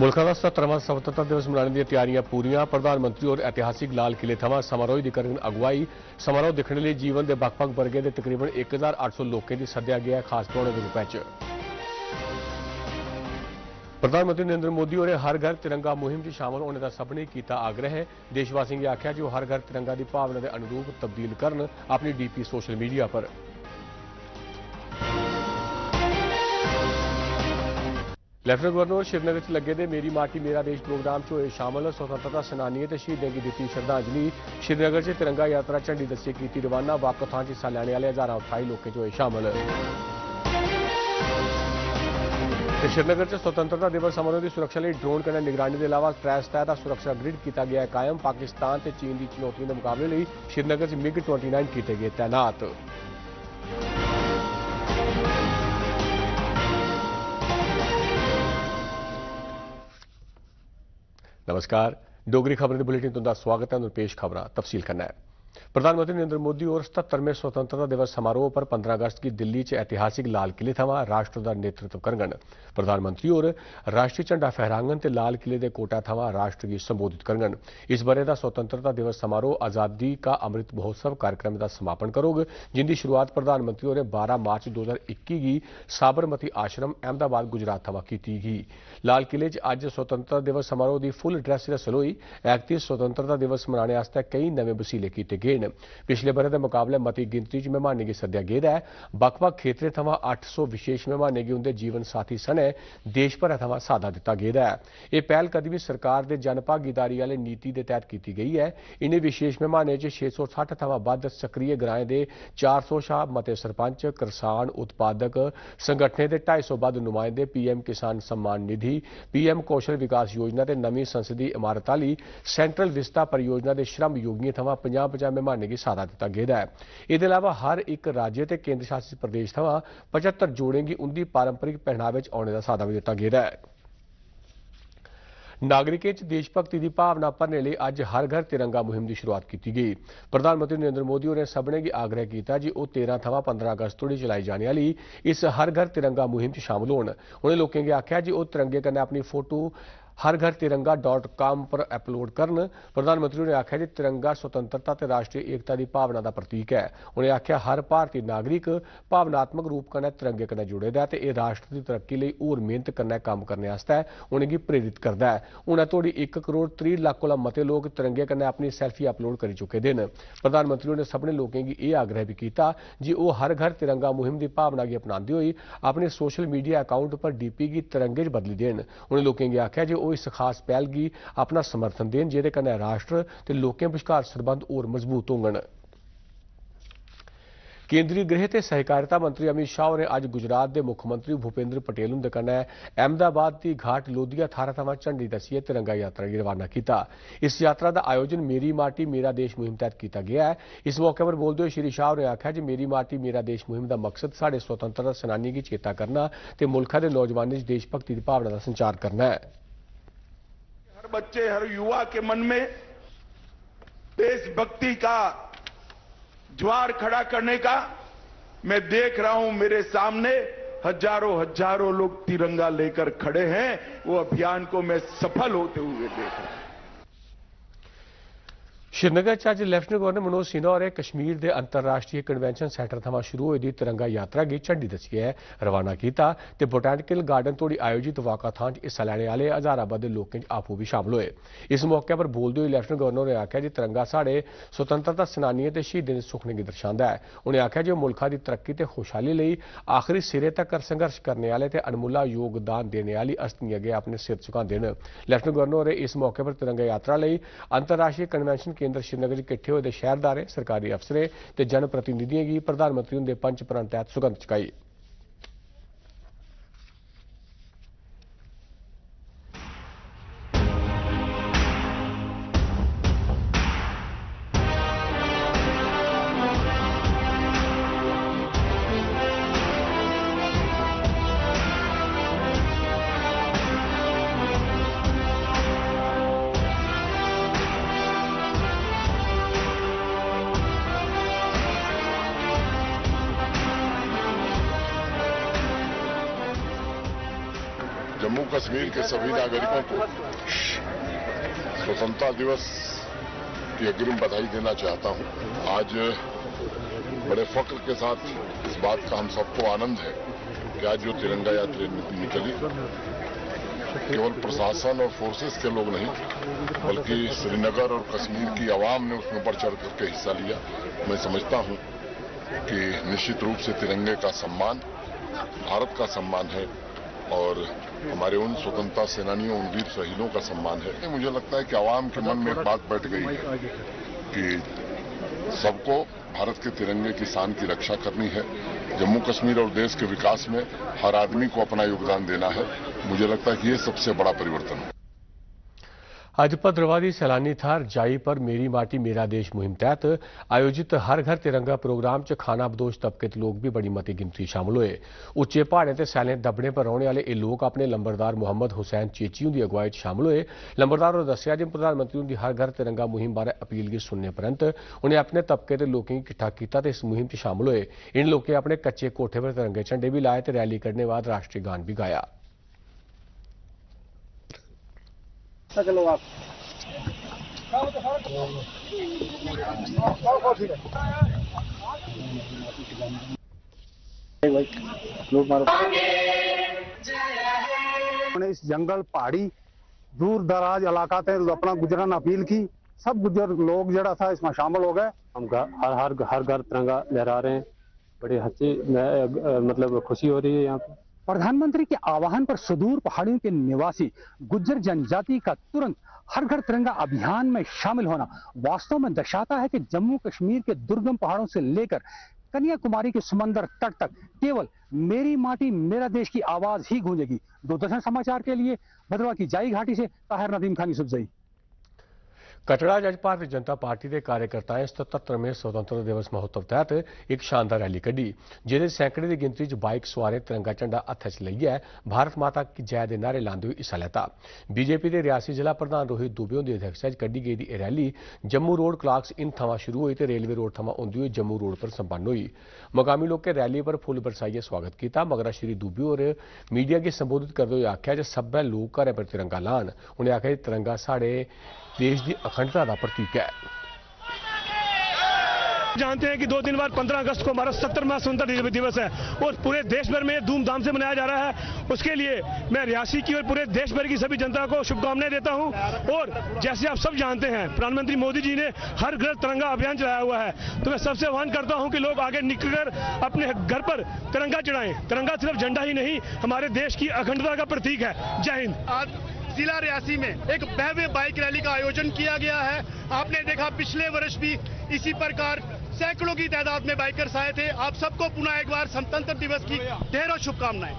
मुल्क का 70वां स्वतंत्रता दिवस मनाने दी तैयारियां पूरियां। प्रधानमंत्री और ऐतिहासिक लाल किले थमां समारोह दी करन अगुवाई। समारोह दिक्खने लई जीवन के बक्ख-बक्ख वर्गें दे तकरीबन 1800 लोकें दी सद्देआ गया खास परौह्ने दे रूपै च। प्रधानमंत्री नरेंद्र मोदी होरें हर घर तिरंगा मुहिम च शामिल होने का सभनें कीता आग्रह। देशवासियों गी आखेआ जे ओह् हर घर तिरंगा दी भावना दे अनुरूप तब्दील करन अपनी डीपी सोशल मीडिया पर। लेफ्टिनेंट गवर्नर श्रीनगर च लग्गे दे मेरी माटी मेरा देश प्रोग्राम च होए शामिल। स्वतंत्रता सेनानियों ते शहीदें गी दित्ती श्रद्धांजलि। श्रीनगर च तिरंगा यात्रा झंडी दस्सियै कीती रवाना। बक्ख थां च हिस्सा लैने आह्ले हजारां उत्साही लोकें च होए शामिल। श्रीनगर च स्वतंत्रता दिवस समारोह की सुरक्षा लिए ड्रोन कन्नै निगरानी के अलावा त्रै सतह का सुरक्षा ग्रिड किया गया कायम। पाकिस्तान ते चीन की चुनौतियों के मुकाबले लिए श्रीनगर च MiG-29 किए गए तैनात। नमस्कार, डोगरी खबरें के बुलेटिन तुंदा स्वागत है। पेश खबर तफसील करना है। प्रधानमंत्री नरेंद्र मोदी और 77वें स्वतंत्रता दिवस समारोह पर 15 अगस्त की दिल्ली च ऐतिहासिक लाल किले थमां राष्ट्र का नेतृत्व करगन। प्रधानमंत्री और राष्ट्रीय झंडा फहरांगन ते लाल किले के कोटा थमां राष्ट्र की संबोधित करगन। इस बरे का स्वतंत्रता दिवस समारोह आज़ादी का अमृत महोत्सव कार्यक्रम का समापन करोग, जिंदी शुरुआत प्रधानमंत्री होरें 12 मार्च 2021 की साबरमती आश्रम अहमदाबाद गुजरात थमां की गई। लाल किले च अज्ज स्वतंत्रता दिवस समारोह की फुल ड्रैस रिहर्सल होई। ऐकती स्वतंत्रता दिवस मनाने आस्तै कई नवे वसीले किए गए हैं। पिछले बरे के मुकाबले मती गिनती च मेहमानें गी सद्देआ गेदा है। बक्ख-बक्ख खेत्तरें थमां 800 विशेष मेहमानें गी उंदे जीवन साथी सने देश भरै थमां साद्दा दित्ता गेदा है। यह पहलकदमी सरकार दे जन भागीदारी आह्ले नीति के तैह्त की गई है। इन्हें विशेष मेहमानें च 660 थमां बद्ध सक्रिय ग्राएं दे 400 शा मते सरपंच, करसान, उत्पादक संगठनें दे 250 बद्ध नुमाइंदे, PM किसान सम्मान निधि, PM कौशल विकास योजना ते नवीं संसदीय इमारत आह्ली सेंट्रल विस्ता परियोजना के श्रम योगियों थमां 50-50 मेहमानें गी साद्दा दित्ता गेदा है। इसदे अलावा हर एक राज्य ते केंद्र शासित प्रदेश थमां 75 जोड़ें गी उंदी पारंपरिक पहनावे च औने का साद्दा भी दित्ता गेदा है। नागरिकें च देशभक्ति की भावना भरने लिए अज हर घर तिरंगा मुहिम की शुरुआत की गई। प्रधानमंत्री नरेंद्र मोदी होरें सभनें गी आग्रह किया कि वह 13 थमां 15 अगस्त तोड़ी चलाई जाने वाली इस हर घर तिरंगा मुहिम च शामिल होन। उन्हें लोकें गी आख्या कि वह तिरंगे कन्नै अपनी फोटो हरघरतिरंगा.com पर अपलोड करन। प्रधानमंत्री ने आख्या कि तिरंगा स्वतंत्रता ते राष्ट्रीय एकता की भावना का प्रतीक है। उन्हें आख्या हर भारतीय नागरिक भावनात्मक रूप कन्नै तिरंगे कन्नै जुड़े दा है ते एह् राष्ट्र की तरक्की लिए होर मेहनत कन्नै कम्म करने आस्तै उनेंगी प्रेरित करदा है। हुण तोड़ी 1 करोड़ 30 लाख कोला मते लोग तिरंगे कन्नै अपनी सेल्फी अपलोड करी चुके हैं। प्रधानमंत्री ने सभनें लोकें गी यह आग्रह भी किया कि वह हर घर तिरंगा मुहिम की भावना गी अपनाते हुए अपने सोशल मीडिया अकाउंट पर DP गी तिरंगे च बदली देन। उन्हें लोकें गी आख्या कि इस खास पहल की अपना समर्थन देन, जेदे कन्नै राष्ट्र ते लोकें बश्कार संबंध होर मजबूत होंगन। केंद्रीय गृह ते सहकारिता मंत्री अमित शाह होरें अज गुजरात के मुख्यमंत्री भूपेंद्र पटेल हुंदे कन्नै अहमदाबाद की घाट लोधिया थाह्रा थमां झंडी दस्सियै तिरंगा यात्रा गी रवाना किया। इस यात्रा का आयोजन मेरी माटी मेरा देश मुहिम तैह्त किया गया है। इस मौके पर बोलते हुए श्री शाह होरें आख्या कि मेरी माटी मेरा देश मुहिम का मकसद साढ़े स्वतंत्रता सेनानियों की चेता करना ते मुल्खा के नौजवानों च देशभक्ति की भावना का संचार करना है। हर बच्चे, हर युवा के मन में देशभक्ति का ज्वार खड़ा करने का मैं देख रहा हूं। मेरे सामने हजारों लोग तिरंगा लेकर खड़े हैं। वो अभियान को मैं सफल होते हुए देख रहा हूं। श्रीनगर च अज लेफ्टिनेंट गवर्नर मनोज सिन्हा होरें कश्मीर के अंतरराष्ट्रीय कन्वेंशन सेंटर थमां शुरू होई दी तिरंगा यात्रा गी झंडी दस्सियै रवाना किया ते बोटैनिकल गार्डन तोड़ी आयोजित वाकाथान च हिस्सा लैने आह्ले हजारां बद्ध लोकें च आपूं भी शामिल होए। इस मौके पर बोलदे होई लेफ्टिनेंट गवर्नर होरें आख्या कि तिरंगा साढ़े स्वतंत्रता सेनानियों ते शहीदें दे सुखने गी दर्शांदा है। उन्हें आख्या कि मुल्खा दी तरक्की ते खुशहाली लेई आखिरी सिरे तक्कर संघर्ष करने आह्ले ते अनमुल्ला योगदान देने आह्ली हस्तियां अग्गे अपने सिर झुकांदे न। लेफ्टिनेंट गवर्नर होरें इस मौके पर तिरंगा यात्रा लेई अंतरराष्ट्रीय कन्वेंशन केंद्र श्रीनगर किट्ठे होए दे शहरदारें, सरकारी अफसरें ते जनप्रतिनिधियों की प्रधानमंत्री उनके पंच प्रण तैह्त सुगंध चुकाई। जम्मू कश्मीर के सभी नागरिकों को स्वतंत्रता दिवस की अग्रिम बधाई देना चाहता हूं। आज बड़े फख्र के साथ इस बात का हम सबको आनंद है कि आज जो तिरंगा यात्रा निकली केवल प्रशासन और फोर्सेस के लोग नहीं बल्कि श्रीनगर और कश्मीर की आवाम ने उसमें बढ़ चढ़ करके हिस्सा लिया। मैं समझता हूं कि निश्चित रूप से तिरंगे का सम्मान भारत का सम्मान है और हमारे उन स्वतंत्रता सेनानियों उन वीर शहीदों का सम्मान है। मुझे लगता है कि आवाम के मन में एक बात बैठ गई है कि सबको भारत के तिरंगे की शान की रक्षा करनी है। जम्मू कश्मीर और देश के विकास में हर आदमी को अपना योगदान देना है। मुझे लगता है कि ये सबसे बड़ा परिवर्तन है। आज भद्रवादी सैलानी थार जाई पर मेरी माटी मेरा देश मुहिम तहत आयोजित हर घर तिरंगा प्रोग्राम च खाना बदोश तबके के लोग भी बड़ी मती गिनती शामिल हुए। उच्चे पहाड़े ते सैलें दबने पर रौहने वाले ये लोग अपने लंबरदार मुहम्मद हुसैन चेची की अगुवाई शामिल हुए। लंबरदार होरें दस्सिया जे प्रधानमंत्री की हर घर तिरंगा मुहिम बारे अपील की सुनने परंत उन्हें अपने तबके के लोगों की किट्ठा किया ते इस मुहिम च शामिल हुए। इन लोगों अपने कच्चे कोठे पर तिरंगे झंडे भी लाए ते रैली करने बाद राष्ट्रीय गान भी गाया। इस जंगल पहाड़ी दूर दराज इलाका थे अपना गुजरन अपील की। सब गुजर लोग जरा था इसमें शामिल हो गए। हम हर घर तिरंगा लहरा रहे हैं। बड़ी मतलब खुशी हो रही है। यहाँ पे प्रधानमंत्री के आह्वान पर सुदूर पहाड़ियों के निवासी गुज्जर जनजाति का तुरंत हर घर तिरंगा अभियान में शामिल होना वास्तव में दर्शाता है कि जम्मू कश्मीर के दुर्गम पहाड़ों से लेकर कन्याकुमारी के समंदर तट तक केवल मेरी माटी मेरा देश की आवाज ही गूंजेगी। दूरदर्शन समाचार के लिए भद्रवा की जाई घाटी से ताहिर नदीम खान यूसुफजई। कटड़ा अज भारतीय जनता पार्टी के कार्यकर्ताएं 77वें स्वतंत्रता दिवस महोत्सव तहत एक शानदार रैली कढ़ी जिहदे सैकड़े की गिनती च बाइक सवारें तिरंगा झंडा हत्थ च लेइयै भारत माता की जय के नारे लांदे हुए हिस्सा लैता। बीजेपी के रियासी जिला प्रधान रोहित दुबे की अध्यक्षता च कढ़ी गेदी यह रैली जम्मू रोड क्लाक्स इन थमां शुरू हुई तो रेलवे रोड थमां होंदी हुई जम्मू रोड पर संपन्न हुई। मकामी लोकें रैली पर फुल बरसाइयै स्वागत किया। मगरा श्री दुबे होर मीडिया की संबोधित करते हुए आख्या जो सब्बै लोग घरें पर तिरंगा लान। उन्हें आख्या तिरंगा साढ़े देश की अखंडता का प्रतीक है। जानते हैं कि 2 दिन बाद 15 अगस्त को हमारा 70वां स्वतंत्रता दिवस है और पूरे देश भर में धूमधाम से मनाया जा रहा है। उसके लिए मैं रियासी की और पूरे देश भर की सभी जनता को शुभकामनाएं देता हूं। और जैसे आप सब जानते हैं प्रधानमंत्री मोदी जी ने हर घर तिरंगा अभियान चलाया हुआ है, तो मैं सबसे आह्वान करता हूं कि लोग आगे निकलकर अपने घर पर तिरंगा चढ़ाएं। तिरंगा सिर्फ झंडा ही नहीं हमारे देश की अखंडता का प्रतीक है। जय हिंद। आज जिला रियासी में एक भव्य बाइक रैली का आयोजन किया गया है। आपने देखा पिछले वर्ष भी इसी प्रकार सैकड़ों की तादाद में बाइकर्स आए थे। आप सबको पुनः एक बार स्वतंत्रता दिवस की ढेरों शुभकामनाएं।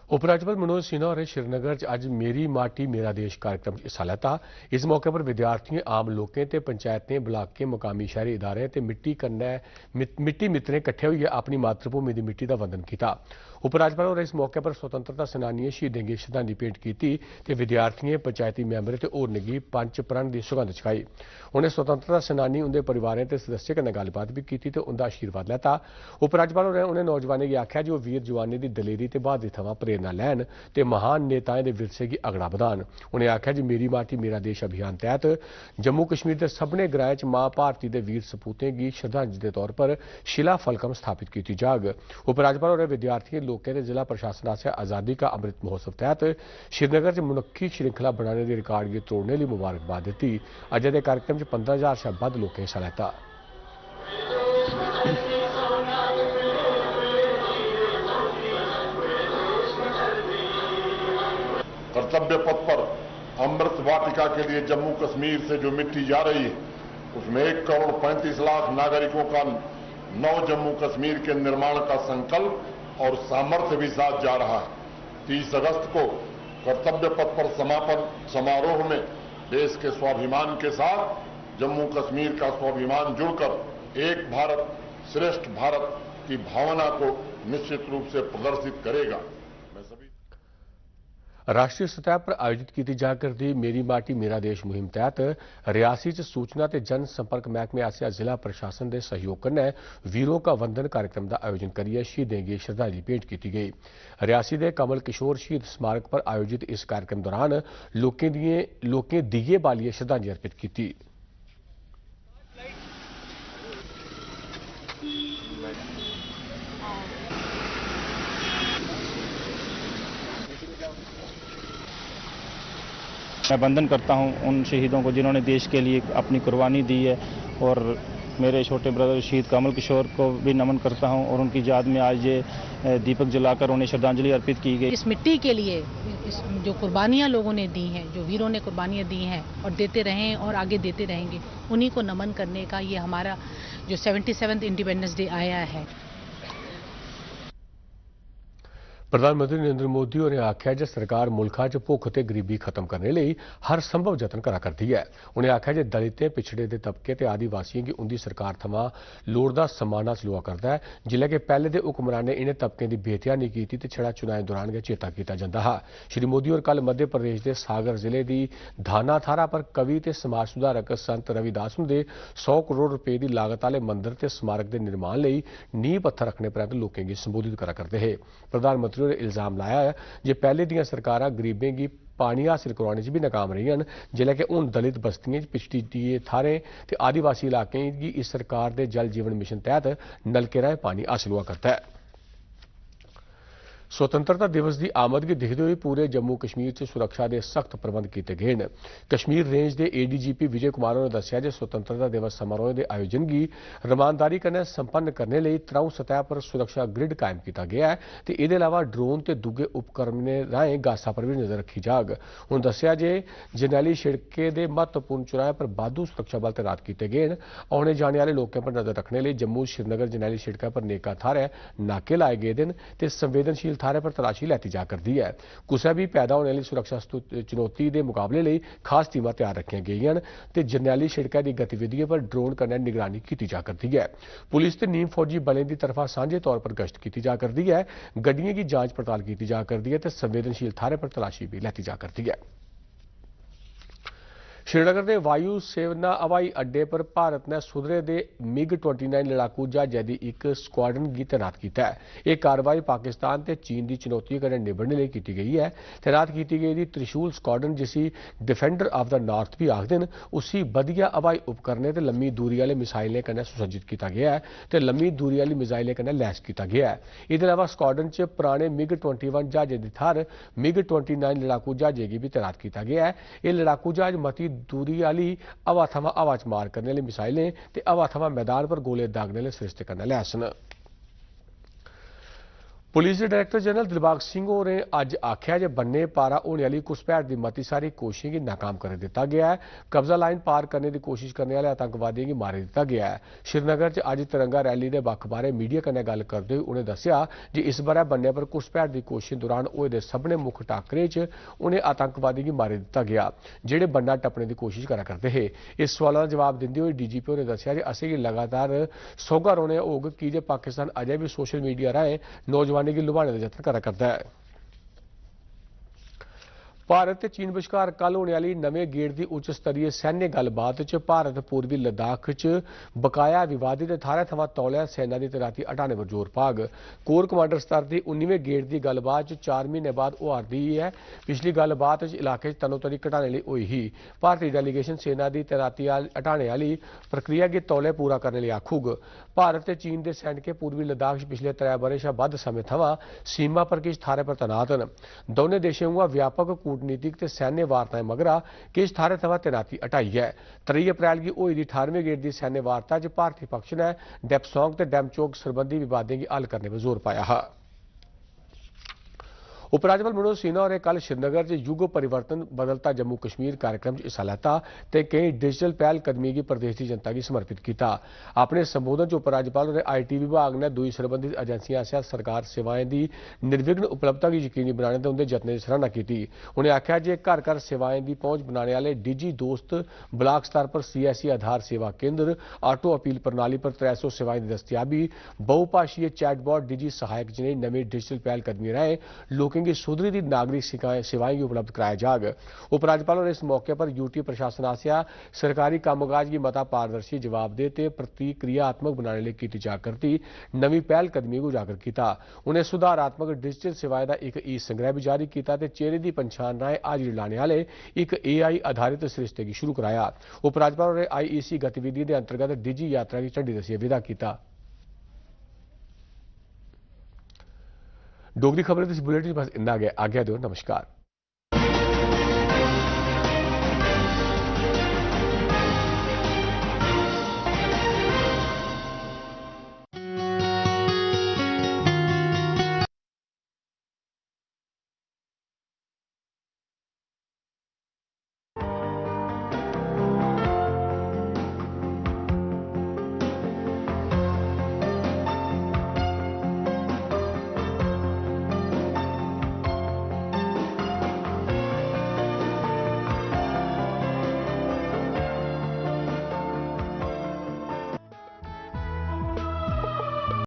उपराज्यपाल मनोज सिन्हा और श्रीनगर अज मेरी माटी मेरा देश कार्यक्रम हिस्सा लैता। इस मौके पर विद्यार्थियों आम लोगों ते पंचायतें ब्लाकें मकामी शहरी इदारे ते मिट्टी मित्रें कट्ठे होइए अपनी मातृभूमि की मिट्टी का वंदन किया। उपराज्यपाल होरें इस मौके पर स्वतंत्रता सेनानियों शहीदें गी श्रद्धांजलि भेंट की ते विद्यार्थियों पंचायती मैंबरें ते होरनें गी पंच प्रण की सौगंध चुकाई। उन्हें स्वतंत्रता सेनानी उनके परिवारें ते सदस्यें कन्नै गल्लबात भी की ते उनका आशीर्वाद लैता। उपराज्यपाल होरें उन्हें नौजवानों की आख्या जो वीर जवानों की दलेरी ते बहादुरी थमां प्रेरणा लैन ते महान नेताएं दे विरसे की अगड़ा बधान। उन्हें आख्या जी मेरी माटी मेरा देश अभियान तहत जम्मू कश्मीर के सभनें ग्राएं च मां भारती के वीर सपूतें की श्रद्धांजलि के तौर पर शिला फलकम स्थापित की जाग। उपराज्यपाल होरें विद्यार्थियों लोगों के जिला प्रशासन आसेआ आज़ादी का अमृत महोत्सव तहत श्रीनगर च मनुक्खी श्रृंखला बनाने के रिकॉर्ड गी तोड़ने लिए मुबारकबाद दी। अज्ज दे कार्यक्रम च 15,000 शा वध लोकें हिस्सा लैता। कर्तव्य पथ पर अमृत वाटिका के लिए जम्मू कश्मीर से जो मिट्टी जा रही है उसमें 1 करोड़ 35 लाख नागरिकों का नव जम्मू कश्मीर के निर्माण का संकल्प और सामर्थ्य भी साथ जा रहा है। 30 अगस्त को कर्तव्य पथ पर समापन समारोह में देश के स्वाभिमान के साथ जम्मू कश्मीर का स्वाभिमान जुड़कर एक भारत श्रेष्ठ भारत की भावना को निश्चित रूप से प्रदर्शित करेगा। राष्ट्रीय सतह पर आयोजित की जा करदी मेरी माटी मेरा देश मुहिम तहत रियासी च सूचना ते जन संपर्क महकमे आसेआ जिला प्रशासन के सहयोग कन्नै वीरों का वंदन कार्यक्रम का आयोजन करियै शहीदें गी श्रद्धांजलि भेंट की गई। रियासी के कमल किशोर शहीद स्मारक पर आयोजित इस कार्यक्रम दौरान लोकें दीए बालियै श्रद्धांजलि अर्पित की। मैं वंदन करता हूं उन शहीदों को जिन्होंने देश के लिए अपनी कुर्बानी दी है और मेरे छोटे ब्रदर शहीद कमल किशोर को भी नमन करता हूं और उनकी याद में आज ये दीपक जलाकर उन्हें श्रद्धांजलि अर्पित की गई। इस मिट्टी के लिए जो कुर्बानियां लोगों ने दी हैं, जो वीरों ने कुर्बानियां दी हैं और देते रहे और आगे देते रहेंगे, उन्हीं को नमन करने का ये हमारा जो 77वां इंडिपेंडेंस डे आया है। प्रधानमंत्री नरेंद्र मोदी होरें आख्या जे सरकार मुल्खा च भुख ते गरीबी खत्म करने लई हर संभव यतन करा करदी है। उन्हें आख्या जे दलितें पिछड़े दे तबके ते आदिवासियों की उनकी सरकार थमां लोड़दा सम्मान हासल होआ करदा है, जिल्ले कि पहले दे हुक्मरानें इन्हें तबकें की बेहतिया नहीं की ते छड़ा चुनाएं दौरान गै चेता किया जाता हा। श्री मोदी होर कल मध्य प्रदेश के सागर जिले की धाना थारा पर कवि ते समाज सुधारक संत रविदास हुंदे 100 करोड़ रुपए की लागत वाले मंदिर ते स्मारक के निर्माण लई नींह पत्थर रखने परैंत लोकें गी संबोधित करा करदे हे। प्रधानमंत्री होरें इल्जाम लाया है जे पहले दियां सरकारां गरीबें गी पानी हासिल करवाने च भी नाकाम रही हैं, जिले कि हुण दलित बस्तियों पिछड़ी दिए थारें ते आदिवासी इलाकें गी इस सरकार के जल जीवन मिशन तहत नलके राहें पानी हासिल हुआ करता है। स्वतंत्रता दिवस की आमद गी दिखते हुए पूरे जम्मू कश्मीर च सुरक्षा के सख्त प्रबंध किए गए हैं। कश्मीर रेंज के ADGP विजय कुमार ने दस्सिया जे स्वतंत्रता दिवस समारोह के आयोजन की रमानदारी कन्नै संपन्न करने लई त्रौं सतह पर सुरक्षा ग्रिड कायम किया गया है ते इहदे अलावा ड्रोन ते दूगे उपकरणें राहें गासा पर भी नजर रखी जाग। उन्होंने दस्सिया जे जरनैली शिड़के के महत्वपूर्ण चौराहे पर बाद्धू सुरक्षा बल तैनात किए गए हैं। आने जाने वाले लोगों पर नजर रखने लई जम्मू श्रीनगर जरनैली शिड़का पर नेका थाहरें नाके लाए गए हैं ते संवेदनशील थारे पर तलाशी लैती जा करदी है। कुसै भी पैदा होने वाली सुरक्षा चुनौती के मुकाबले लिए खास टीमां तैयार रखी गई हैं ते जरनैली शिड़का की गतिविधियों पर ड्रोन कन्नै निगरानी की जा करदी है। पुलिस ते नीम फौजी बलें की तरफा सांझे तौर पर गश्त की जा करदी है, गड्डियों की जांच पड़ताल की जा करदी है ते संवेदनशील थारे पर तलाशी भी लैती जा करदी है। श्रीनगर के वायु सेना हवाई अड्डे पर भारत ने सुधरे दे MiG-29 लड़ाकू जहाज़ की एक स्क्वाड्रन की तैनात किया है। यह कार्रवाई पाकिस्तान ते चीन की चुनौती कन्नै निबड़ने लई की गई है। तैनात की गई त्रिशूल स्क्वाड्रन, जिसी डिफेंडर ऑफ द नॉर्थ भी आखते हैं, उसी वधिया हवाई उपकरणें ते लम्मी दूरी वाले मिसाइलें कन्नै सुसज्जित किया गया है ते लम्मी दूरी वाली मिसाइलें कन्नै लैस किया गया है। इसके अलावा स्क्वाड्रन च पुराने MiG-21 जहाज़ें की थार MiG-29 लड़ाकू जहाज़ें की भी तैनात किया गया है। यह लड़ाकू जहाज़ मती दूरी वाली हवा थमां हवा च मार करने वाली मिसाइलें ते हवा थमां मैदान पर गोले दागने वाले सरिस्ते कन्नै लैस न। पुलिस के डायरेक्टर जनरल दिलबाग सिंह होरें अज आख्या जे बन्ने पारा होने वाली घुसपैठ की मती सारी कोशिशें की नाकाम कर दिता गया है। कब्जा लाइन पार करने की कोशिश करने वाले आतंकवादियों की मारी दिता गया है। श्रीनगर च अज तिरंगा रैली के बक्ख बारे मीडिया कन्नै गल करते हुए उन्हें दस्सिया जे इस बारे बन्ने पर घुसपैठ की कोशिश दौरान होए दे सभनें मुक्ख टाकरे च उन्हें आतंकवादियों की मारी दिता गया जेड़े बन्ना टप्पने की कोशिश करा करते हैं। इस सवाल का जवाब देंदे हुए DGP होरें दस्सिया जे असेंगी लगातार सौगा रौह्ना होग कि जे पाकिस्तान अजें भी सोशल मीडिया राहें नौजवानों की लुभाने का यत्न करा करता है। भारत ते चीन विचकार कल होने वाली नवे गेड़ की उच्च स्तरीय सैन्य गलबात च भारत पूर्वी लद्दाख च बकाया विवादित थाहरें थमां तौले सेना की तैनाती हटाने पर जोर पाग। कोर कमांडर स्तर की 19वें गेड़ की गलबात 4 महीने बाद होआरदी है। पिछली गलबात इलाके तनोतनी घटाने लई होई ही। भारतीय डेलीगेशन सेना की तैनाती हटाने वाली प्रक्रिया की तौले पूरा करने लई आखुग। भारत ते चीन के सैनिक पूर्वी लद्दाख पिछले 3 ब'रें शा बद्ध समय थमां सीमा पर किश थाहरें पर तैनात न। दोनें देशें उआं व्यापक कूटनीतिक ते सैन्य वार्ताएं मगरा किश थाहरें थमां तैनाती हटाई है। 3 अप्रैल की होई दी 18वें गेड़ की सैन्य वार्ता च भारतीय पक्ष ने डेप्सोंग ते डेमचोक सरबंधी विवादें की हल करने पर जोर पाया है। उपराज्यपाल मनोज सिन्हा होरें कल श्रीनगर च युग परिवर्तन बदलता जम्मू कश्मीर कार्यक्रम हिस्सा लैता ते कई डिजिटल पहलकदमी की प्रदेश की जनता की समर्पित किया। अपने संबोधन च उपराज्यपाल होरें IT विभाग ने दूई सरबंधित एजेंसियों आसेआ सरकार सेवाएं की निर्विघ्न उपलब्धता की यकीनी बनाने ते उनके यत्नें की सराहना की। उन्हें आख्या जे घर घर सेवाएं की पहुंच बनाने वाले डिजी दोस्त, ब्लाक स्तर पर CSC आधार सेवा केंद्र, ऑटो अपील प्रणाली पर 300 सेवाएं की दस्तयाबी, बहुभाषीय चैटबॉट, डिजी सहायक जनेही नवीं डिजिटल पहलकदमी राहें लोकें लोकें गी सुधरी दी नागरिक सेवाएं गी उपलब्ध कराया जाग। उपराज्यपाल होरें इस मौके पर यूटी प्रशासन आसेआ सरकारी कम्मकाज गी मता पारदर्शी, जवाबदेह ते प्रतिक्रियात्मक बनाने लेई कीती जा करदी नवीं पैह्लकदमी गी उजागर कीता। उनें सुधारात्मक डिजिटल सेवाएं दा इक ई-संग्रह भी जारी कीता ते चेहरे दी पन्छान राहें हाजरी लाने आह्ले इक AI आधारित सरिस्ते गी शुरू कराया। उपराज्यपाल होरें IEC गतिविधिएं दे अंतर्गत डिजी यात्रा गी झंडी दस्सियै विदा कीता। डोगरी खबरें दे इस बुलेटिन च बस इन्ना गै। आज्ञा दिओ, नमस्कार।